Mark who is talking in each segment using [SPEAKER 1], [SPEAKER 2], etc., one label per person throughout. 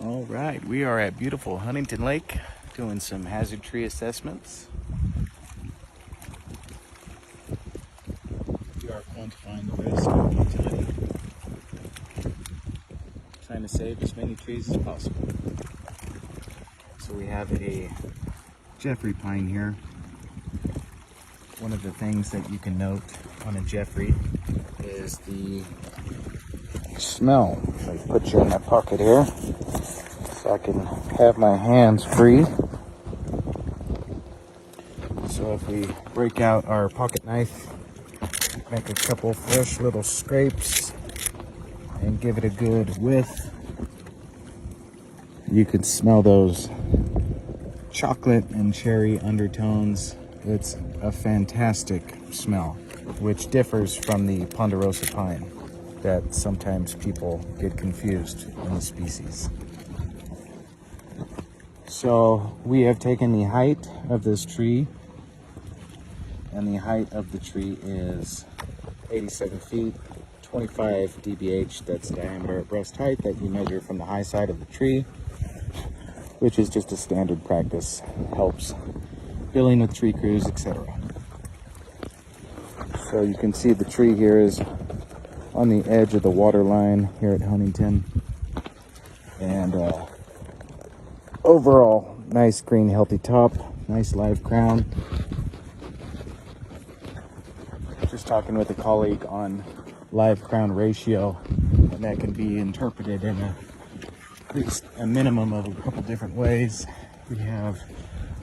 [SPEAKER 1] All right, we are at beautiful Huntington Lake doing some hazard tree assessments. We are quantifying the risk of utility, trying to save as many trees as possible. So we have a Jeffrey pine here. One of the things that you can note on a Jeffrey is the smell. I put you in my pocket here so I can have my hands free. So if we break out our pocket knife, make a couple fresh little scrapes and give it a good whiff, you can smell those chocolate and cherry undertones. It's a fantastic smell, which differs from the ponderosa pine that sometimes people get confused in the species. So we have taken the height of this tree, and the height of the tree is 87 feet, 25 dBH. That's diameter at breast height that you measure from the high side of the tree, which is just a standard practice. Helps dealing with tree crews, etc. So you can see the tree here is on the edge of the water line here at Huntington, and overall nice green healthy top, nice live crown. Just talking with a colleague on live crown ratio, and that can be interpreted in at least a minimum of a couple different ways. We have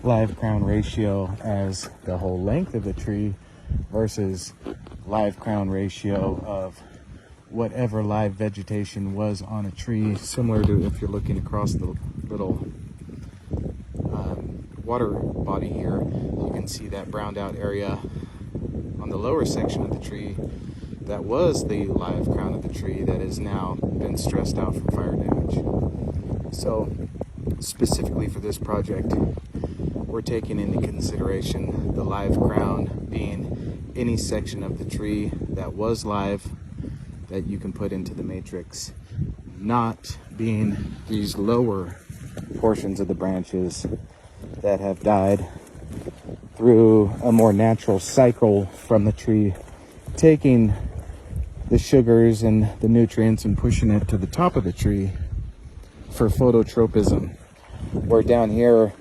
[SPEAKER 1] live crown ratio as the whole length of the tree versus live crown ratio of whatever live vegetation was on a tree, similar to if you're looking across the little water body here. You can see that browned out area on the lower section of the tree that was the live crown of the tree that has now been stressed out from fire damage. So specifically for this project, we're taking into consideration the live crown being any section of the tree that was live that you can put into the matrix, not being these lower portions of the branches that have died through a more natural cycle from the tree, taking the sugars and the nutrients and pushing it to the top of the tree for phototropism. Where down here,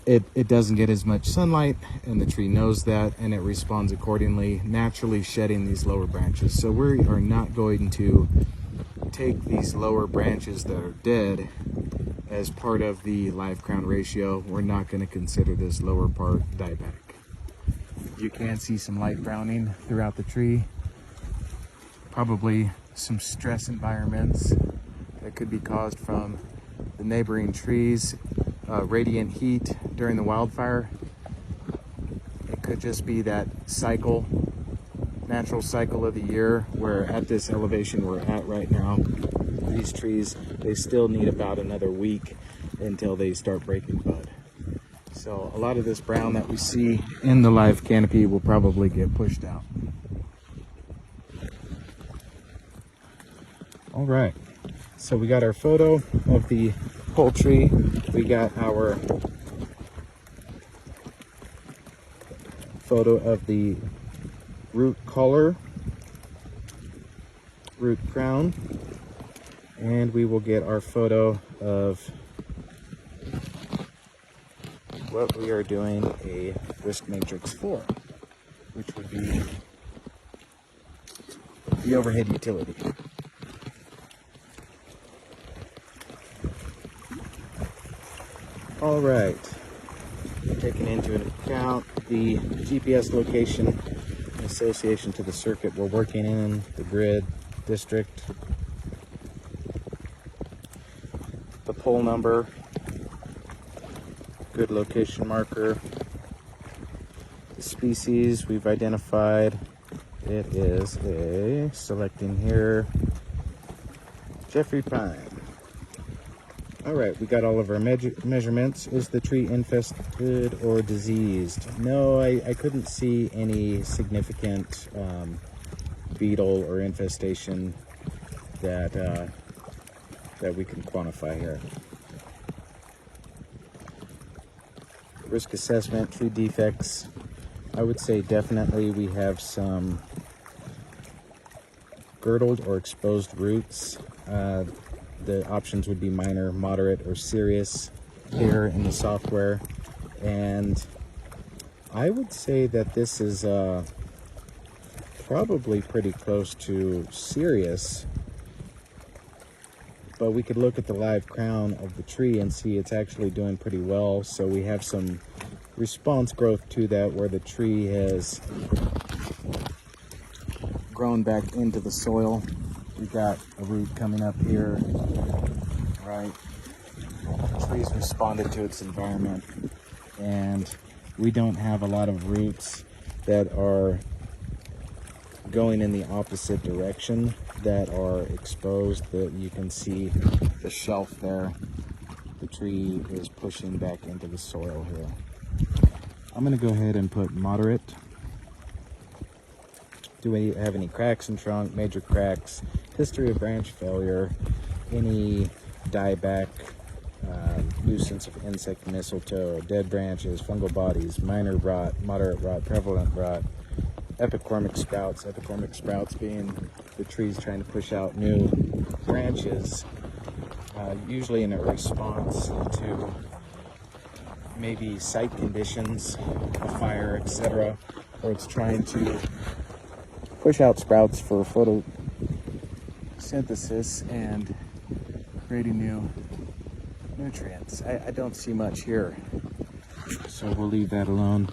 [SPEAKER 1] it doesn't get as much sunlight, and the tree knows that, and it responds accordingly, naturally shedding these lower branches. So we are not going to take these lower branches that are dead as part of the live crown ratio. We're not going to consider this lower part diabetic. You can see some light browning throughout the tree, probably some stress environments that could be caused from the neighboring trees, radiant heat during the wildfire. It could just be that cycle, natural cycle of the year, where at this elevation we're at right now, these trees, they still need about another week until they start breaking bud. So a lot of this brown that we see in the live canopy will probably get pushed out. All right, so we got our photo of the whole tree. We got our photo of the root collar, root crown, and we will get our photo of what we are doing a risk matrix for, which would be the overhead utility. All right, taking into account the GPS location in association to the circuit we're working in, the grid district, the pole number, good location marker, the species we've identified. It is a, selecting here, Jeffrey pine. All right, we got all of our measurements. Is the tree infested or diseased? No, I couldn't see any significant beetle or infestation that we can quantify here. Risk assessment, tree defects. I would say definitely we have some girdled or exposed roots. The options would be minor, moderate, or serious here in the software. And I would say that this is probably pretty close to serious, but we could look at the live crown of the tree and see it's actually doing pretty well. So we have some response growth to that where the tree has grown back into the soil. We've got a root coming up here, right? The tree's responded to its environment, and we don't have a lot of roots that are going in the opposite direction that are exposed. That you can see the shelf there. The tree is pushing back into the soil here. I'm going to go ahead and put moderate. Do we have any cracks in trunk, major cracks, history of branch failure, any dieback, nuisance of insect mistletoe, dead branches, fungal bodies, minor rot, moderate rot, prevalent rot, epicormic sprouts being the trees trying to push out new branches, usually in a response to maybe site conditions, a fire, etc., or it's trying to push out sprouts for photosynthesis and creating new nutrients. I don't see much here, so we'll leave that alone.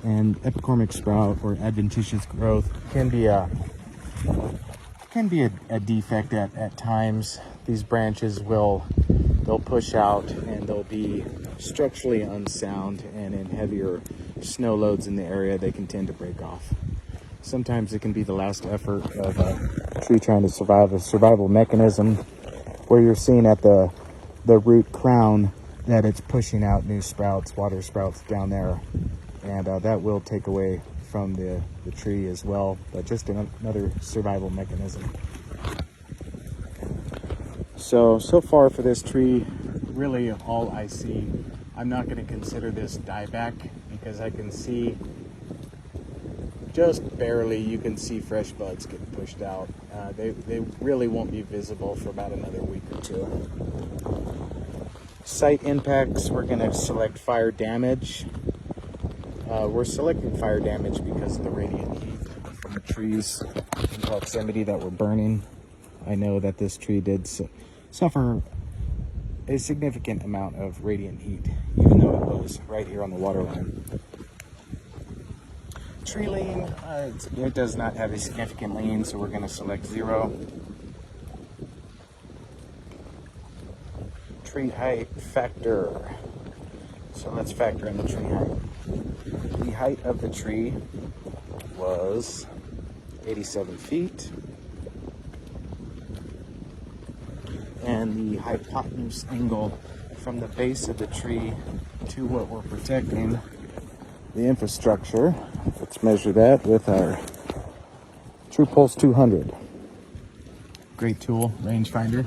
[SPEAKER 1] And epicormic sprout or adventitious growth can be a defect at times. These branches they'll push out and they'll be structurally unsound, and in heavier snow loads in the area they can tend to break off. Sometimes it can be the last effort of a tree trying to survive, a survival mechanism, where you're seeing at the root crown that it's pushing out new sprouts, water sprouts down there, and that will take away from the tree as well, but just another survival mechanism. So far for this tree, really all I see, I'm not going to consider this dieback because I can see just barely, you can see fresh buds getting pushed out. They really won't be visible for about another week or two. Site impacts, we're going to select fire damage. We're selecting fire damage because of the radiant heat from the trees in proximity that were burning. I know that this tree did suffer a significant amount of radiant heat, even though it was right here on the water line. Tree lean, it does not have a significant lean, so we're going to select 0. Tree height factor. So let's factor in the tree height. The height of the tree was 87 feet. And the hypotenuse angle from the base of the tree to what we're protecting, the infrastructure, let's measure that with our True Pulse 200. Great tool, rangefinder.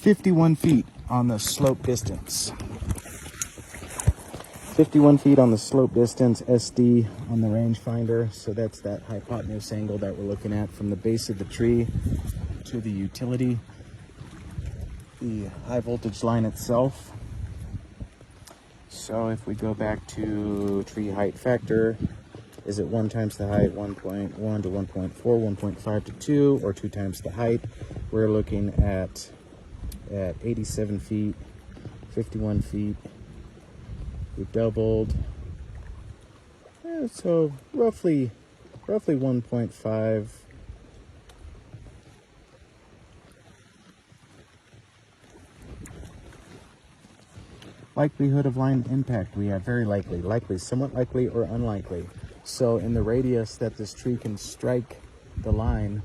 [SPEAKER 1] $51 feet on the slope distance. 51 feet on the slope distance, SD on the rangefinder. So that's that hypotenuse angle that we're looking at from the base of the tree to the utility, the high voltage line itself. So if we go back to tree height factor, is it 1 times the height, 1.1 to 1.4, 1.5 to 2, or 2 times the height? We're looking at 87 feet, 51 feet. We've doubled. So roughly 1.5. Likelihood of line impact, we have very likely, somewhat likely, or unlikely. So in the radius that this tree can strike the line,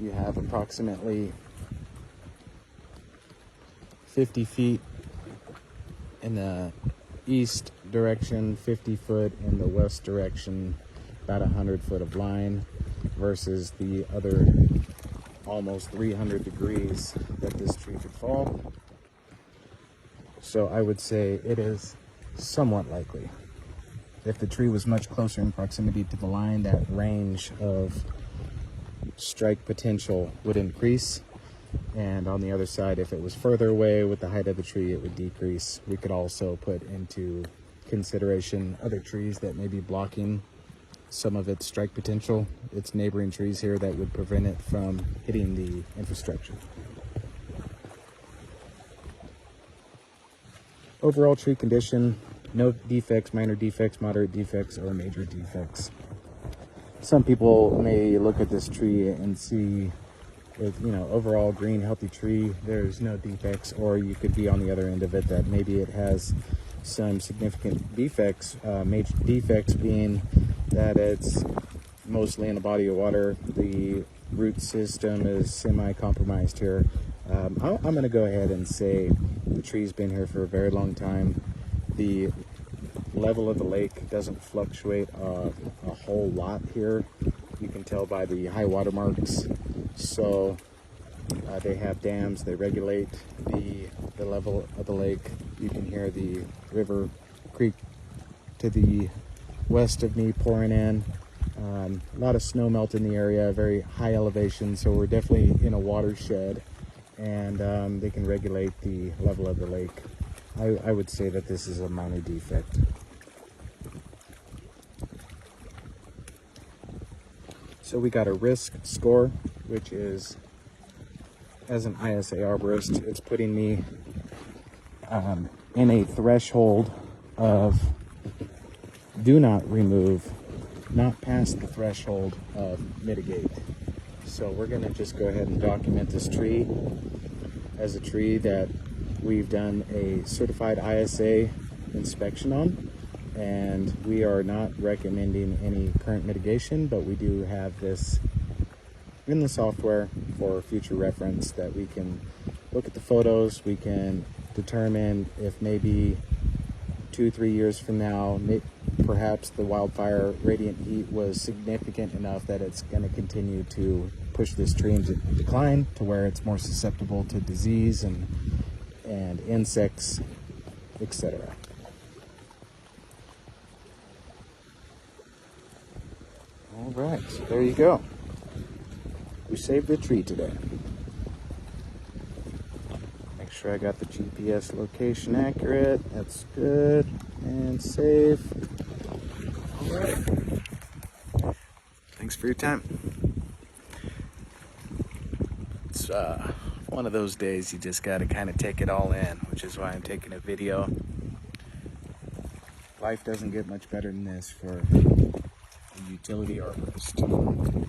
[SPEAKER 1] you have approximately 50 feet in the east direction, 50 foot in the west direction, about 100 foot of line, versus the other almost 300 degrees that this tree could fall. So I would say it is somewhat likely. If the tree was much closer in proximity to the line, that range of strike potential would increase. And on the other side, if it was further away with the height of the tree, it would decrease. We could also put into consideration other trees that may be blocking some of its strike potential. It's neighboring trees here that would prevent it from hitting the infrastructure. Overall tree condition, no defects, minor defects, moderate defects, or major defects. Some people may look at this tree and see it, overall green, healthy tree, there's no defects, or you could be on the other end of it that maybe it has some significant defects, major defects being that it's mostly in a body of water. The root system is semi-compromised here. I'm going to go ahead and say the tree's been here for a very long time. The level of the lake doesn't fluctuate a whole lot here. You can tell by the high water marks. So they have dams, they regulate the level of the lake. You can hear the river creek to the west of me pouring in. A lot of snow melt in the area, very high elevation, so we're definitely in a watershed, and they can regulate the level of the lake. I would say that this is a minor defect. So we got a risk score, which is, as an ISA arborist, it's putting me in a threshold of do not remove, not past the threshold of mitigate. So we're going to just go ahead and document this tree as a tree that we've done a certified ISA inspection on, and we are not recommending any current mitigation, but we do have this in the software for future reference that we can look at the photos. We can determine if maybe 2-3 years from now, perhaps the wildfire radiant heat was significant enough that it's going to continue to push this tree into decline to where it's more susceptible to disease and insects, etc. All right, so there you go. We saved the tree today. Make sure I got the GPS location accurate. That's good. And save. All right. Thanks for your time. It's one of those days you just got to kind of take it all in, which is why I'm taking a video. Life doesn't get much better than this for a utility arborist.